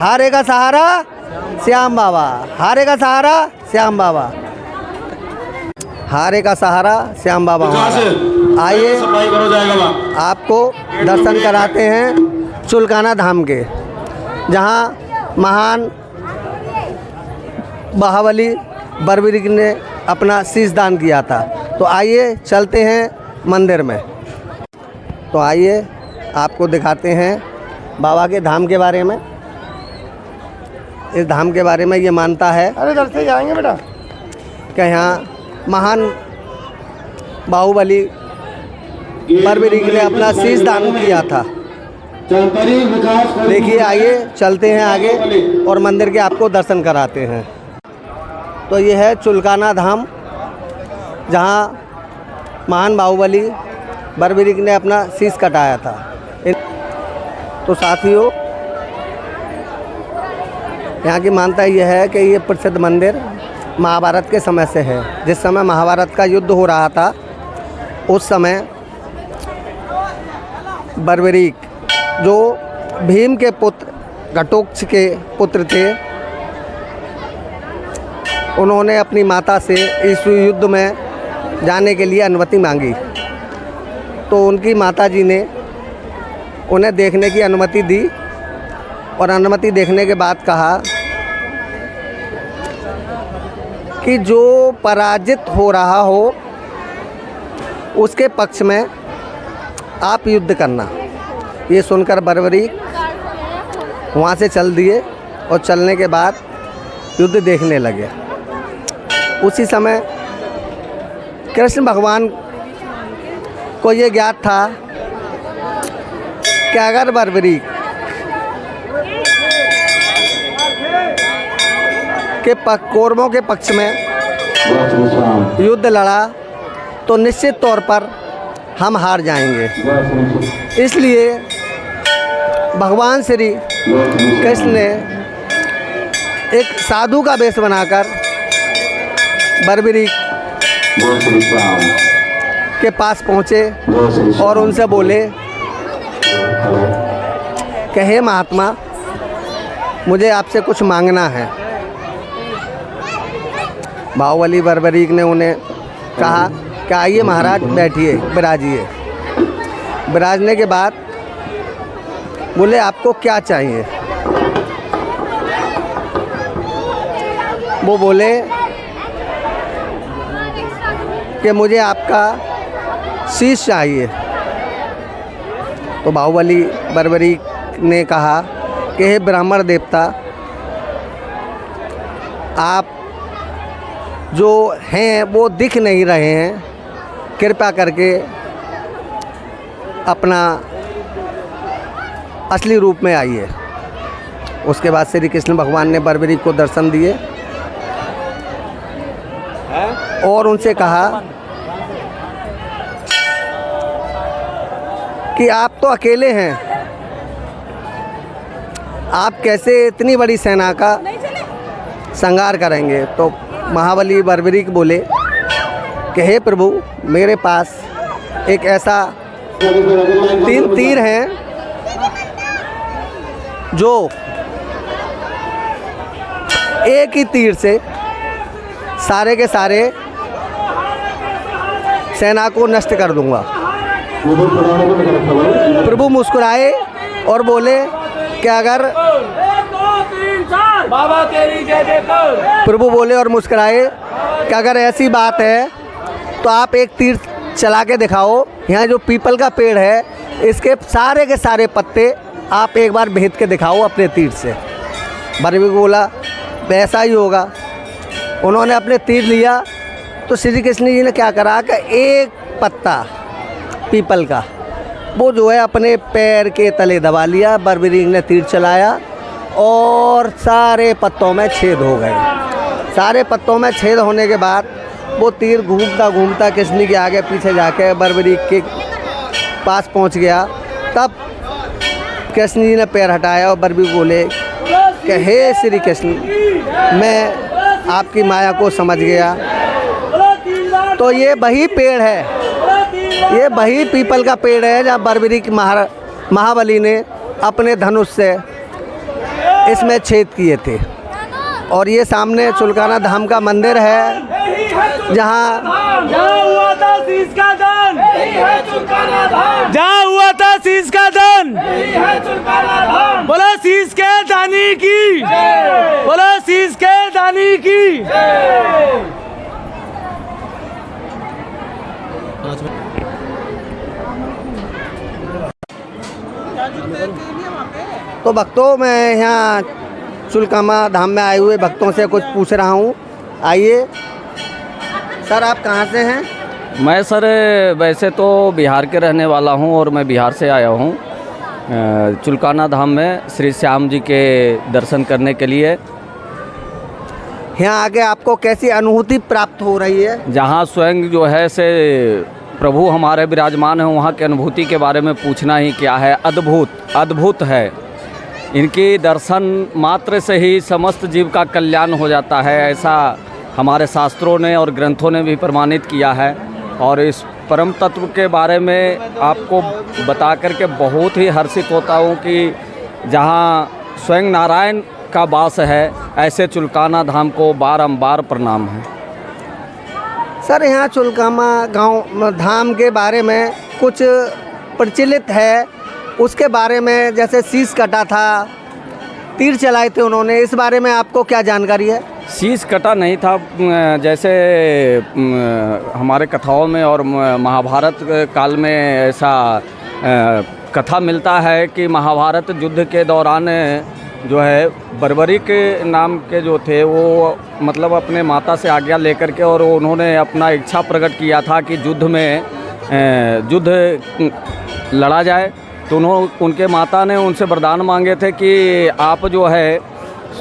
हारे का सहारा श्याम बाबा, हारे का सहारा श्याम बाबा, हारे का सहारा श्याम बाबा। आइए आपको दर्शन कराते हैं चुलकाना धाम के, जहाँ महान महाबली बर्बरीक ने अपना शीश दान किया था। तो आइए चलते हैं मंदिर में। तो आइए आपको दिखाते हैं बाबा के धाम के बारे में। इस धाम के बारे में ये मानता है, अरे इधर से जाएंगे बेटा, कि यहाँ महान बाहुबली बर्बरीक ने अपना शीश दान किया था। देखिए आइए चलते हैं आगे और मंदिर के आपको दर्शन कराते हैं। तो ये है चुलकाना धाम, जहाँ महान बाहुबली बर्बरीक ने अपना शीश कटाया था। तो साथियों, यहाँ की मान्यता यह है कि ये प्रसिद्ध मंदिर महाभारत के समय से है। जिस समय महाभारत का युद्ध हो रहा था, उस समय बर्बरीक, जो भीम के पुत्र घटोत्कच के पुत्र थे, उन्होंने अपनी माता से इस युद्ध में जाने के लिए अनुमति मांगी। तो उनकी माताजी ने उन्हें देखने की अनुमति दी और अनुमति देखने के बाद कहा कि जो पराजित हो रहा हो उसके पक्ष में आप युद्ध करना। ये सुनकर बर्बरीक वहाँ से चल दिए और चलने के बाद युद्ध देखने लगे। उसी समय कृष्ण भगवान को ये ज्ञात था कि अगर बर्बरीक के कौरवों के पक्ष में युद्ध लड़ा तो निश्चित तौर पर हम हार जाएंगे। इसलिए भगवान श्री कृष्ण ने एक साधु का वेश बनाकर बर्बरीक के पास पहुँचे और उनसे बोले कि हे महात्मा, मुझे आपसे कुछ मांगना है। बाहुबली बर्बरीक ने उन्हें कहा कि आइए महाराज, बैठिए, विराजिए। विराजने के बाद बोले आपको क्या चाहिए। वो बोले कि मुझे आपका शीश चाहिए। तो बाहुबली बर्बरीक ने कहा कि हे ब्राह्मण देवता, आप जो हैं वो दिख नहीं रहे हैं, कृपया करके अपना असली रूप में आइए। उसके बाद श्री कृष्ण भगवान ने बर्बरीक को दर्शन दिए और उनसे कहा कि आप तो अकेले हैं, आप कैसे इतनी बड़ी सेना का संहार करेंगे। तो महाबली बर्बरीक बोले कि हे प्रभु, मेरे पास एक ऐसा 3 तीर हैं जो एक ही तीर से सारे के सारे सेना को नष्ट कर दूंगा। प्रभु मुस्कुराए और बोले कि अगर बाबा तेरी जय जयकार। प्रभु बोले और मुस्कुराए कि अगर ऐसी बात है तो आप एक तीर चला के दिखाओ। यहाँ जो पीपल का पेड़ है, इसके सारे के सारे पत्ते आप एक बार भेद के दिखाओ अपने तीर से। बर्बरीक बोला वैसा ही होगा। उन्होंने अपने तीर लिया तो श्री कृष्ण जी ने क्या करा कि एक पत्ता पीपल का वो जो है अपने पैर के तले दबा लिया। बर्बरीक ने तीर चलाया और सारे पत्तों में छेद हो गए। सारे पत्तों में छेद होने के बाद वो तीर घूमता घूमता कृष्ण के आगे पीछे जाके बर्बरीक के पास पहुंच गया। तब कृष्ण जी ने पैर हटाया और बर्बरीक बोले कि हे श्री कृष्ण, मैं आपकी माया को समझ गया। तो ये वही पेड़ है, ये वही पीपल का पेड़ है जहाँ बर्बरीक महाबली ने अपने धनुष से इसमें छेद किए थे। और ये सामने चुलकाना धाम का मंदिर है, जहाँ हुआ था शीश का दान, जहाँ हुआ था शीश का दान, बोलो शीश के दानी की, बोलो शीश के दानी की। तो भक्तों, मैं यहाँ चुलकामा धाम में आए हुए भक्तों से कुछ पूछ रहा हूँ। आइए सर, आप कहाँ से हैं? मैं सर वैसे तो बिहार के रहने वाला हूँ और मैं बिहार से आया हूँ चुलकाना धाम में श्री श्याम जी के दर्शन करने के लिए। यहाँ आके आपको कैसी अनुभूति प्राप्त हो रही है? जहाँ स्वयं जो है से प्रभु हमारे विराजमान हैं, वहाँ की अनुभूति के बारे में पूछना ही क्या है। अद्भुत है। इनकी दर्शन मात्र से ही समस्त जीव का कल्याण हो जाता है, ऐसा हमारे शास्त्रों ने और ग्रंथों ने भी प्रमाणित किया है। और इस परम तत्व के बारे में आपको बता करके बहुत ही हर्षित होता हूँ कि जहाँ स्वयं नारायण का वास है, ऐसे चुलकाना धाम को बारंबार प्रणाम है। सर, यहाँ चुलकामा गांव धाम के बारे में कुछ प्रचलित है, उसके बारे में जैसे शीश कटा था, तीर चलाए थे उन्होंने, इस बारे में आपको क्या जानकारी है? शीश कटा नहीं था। जैसे हमारे कथाओं में और महाभारत काल में ऐसा कथा मिलता है कि महाभारत युद्ध के दौरान जो है बर्बरीक नाम के जो थे वो मतलब अपने माता से आज्ञा लेकर के और उन्होंने अपना इच्छा प्रकट किया था कि युद्ध लड़ा जाए। तो उनके माता ने उनसे वरदान मांगे थे कि आप जो है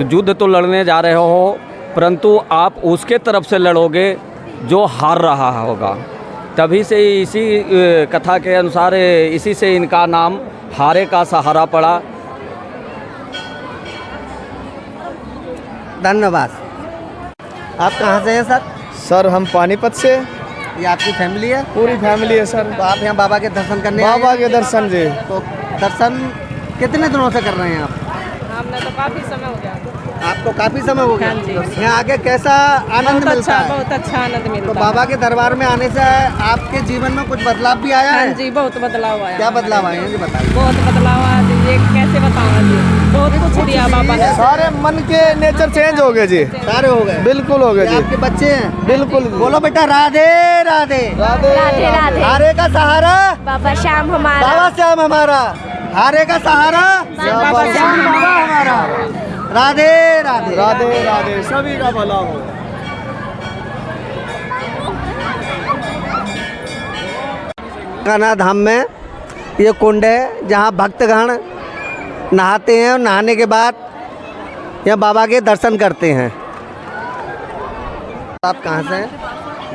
युद्ध तो लड़ने जा रहे हो, परंतु आप उसके तरफ से लड़ोगे जो हार रहा होगा। तभी से इसी कथा के अनुसार इसी से इनका नाम हारे का सहारा पड़ा। धन्यवाद। आप कहाँ से हैं सर? सर हम पानीपत से, ये आपकी फैमिली है? पूरी फैमिली है सर। तो आप यहाँ बाबा के दर्शन करने आए बाबा हैं? के दर्शन जी। तो दर्शन कितने दिनों से कर रहे हैं आप? हमने तो काफी समय हो गया। आपको काफ़ी समय हो गया? हाँ जी। तो यहाँ आके कैसा आनंद मिलता है? बहुत अच्छा आनंद मिलता तो है। बाबा के दरबार में आने से आपके जीवन में कुछ बदलाव भी आया हाँ है? जी, बहुत बदलाव आया। क्या बदलाव आए हैं जी, बताइए। बहुत बदलाव आया जी, ये कैसे बताऊंगा जी। बहुत कुछ दिया बाबा ने। सारे मन के नेचर चेंज हो गए जी, सारे हो गए? बिल्कुल हो गए ये जी। आपके बच्चे हैं? बिल्कुल जी। बोलो बेटा, राधे राधे। राधे राधे राधे। हारे का सहारा बाबा श्याम हमारा। बाबा श्याम हमारा। हारे का सहारा बाबा श्याम बाबा हमारा। राधे राधे। राधे राधे। सभी का भला हो। चुलकाना धाम में ये कुंड है जहाँ भक्तगण नहाते हैं और नहाने के बाद यहाँ बाबा के दर्शन करते हैं। आप कहाँ से हैं?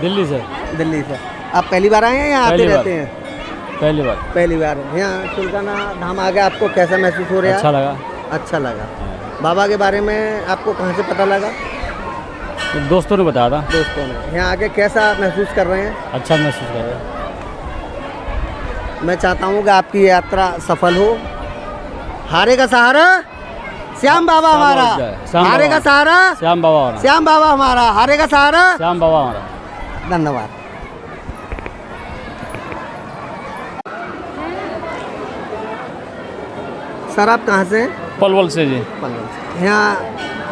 दिल्ली से। दिल्ली से। आप पहली बार आए हैं या आते पहली बार। रहते हैं? पहली बार। पहली बार है। यहाँ चुलकाना धाम आके आपको कैसा महसूस हो रहा है? अच्छा लगा। अच्छा लगा। बाबा के बारे में आपको कहाँ से पता लगा? दोस्तों ने बताया था। दोस्तों ने। यहाँ आके कैसा महसूस कर रहे हैं? अच्छा महसूस कर रहे हैं। मैं चाहता हूँ कि आपकी यात्रा सफल हो। हारे का सहारा श्याम बाबा हमारा। श्याम हारे बाबा। का सहारा श्याम बाबा हमारा। श्याम बाबा हमारा। हारे का सहारा। श्याम बाबा हमारा। धन्यवाद। सर, आप कहाँ से हैं? पलवल से जी। पलवल से। यहाँ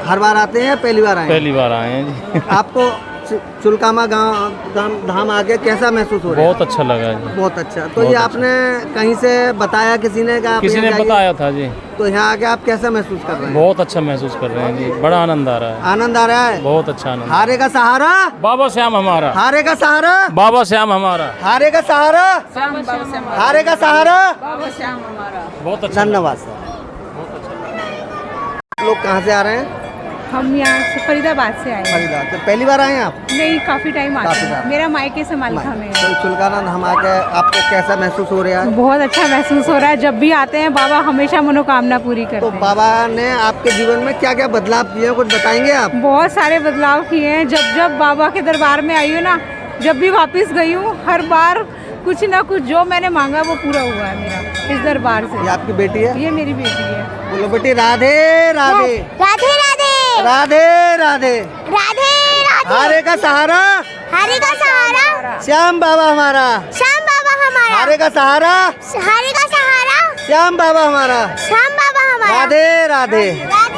हर बार आते हैं या पहली बार आए हैं? पहली बार आए हैं जी। आपको चुलकामा गाँव धाम आके कैसा महसूस हो रहा है? बहुत अच्छा लगा जी। बहुत अच्छा। तो बहुत ये अच्छा। आपने कहीं से बताया किसी ने? आप किसी यहाँ ने जाइए? बताया था जी। तो यहाँ आके आप कैसा महसूस कर रहे हैं? बहुत अच्छा महसूस कर रहे हैं जी। बड़ा आनंद आ रहा है। आनंद आ रहा है? बहुत अच्छा आनंद। हारे का सहारा बाबा श्याम हमारा। हारे का सहारा बाबा श्याम हमारा। हारे का सहारा हारे का सहारा। बहुत अच्छा। धन्यवाद सर। लोग कहाँ से आ रहे हैं? हम यहाँ से फरीदाबाद से आए हैं। फरीदाबाद। तो पहली बार आए हैं आप? नहीं, काफ़ी टाइम आते काफी हैं। टाइम। मेरा मायके से मालिका में है। तो चुलकाना धाम आके आपको कैसा महसूस हो रहा है? बहुत अच्छा महसूस हो रहा है। जब भी आते हैं बाबा हमेशा मनोकामना पूरी करते तो हैं। बाबा ने आपके जीवन में क्या क्या बदलाव किए हैं, कुछ बताएंगे आप? बहुत सारे बदलाव किए हैं। जब जब बाबा के दरबार में आई हूँ ना, जब भी वापस गई हूँ, हर बार कुछ ना कुछ जो मैंने मांगा वो पूरा हुआ है मेरा इस दरबार से। ये आपकी बेटी है? ये मेरी बेटी है। बोलो बेटी राधे राधे राधे राधे राधे राधे। राधे राधे। हारे का सहारा हरे का सहारा श्याम बाबा हमारा। श्याम बाबा हमारा। हारे का सहारा हरे का सहारा श्याम बाबा हमारा। श्याम बाबा हमारा। राधे राधे। राधे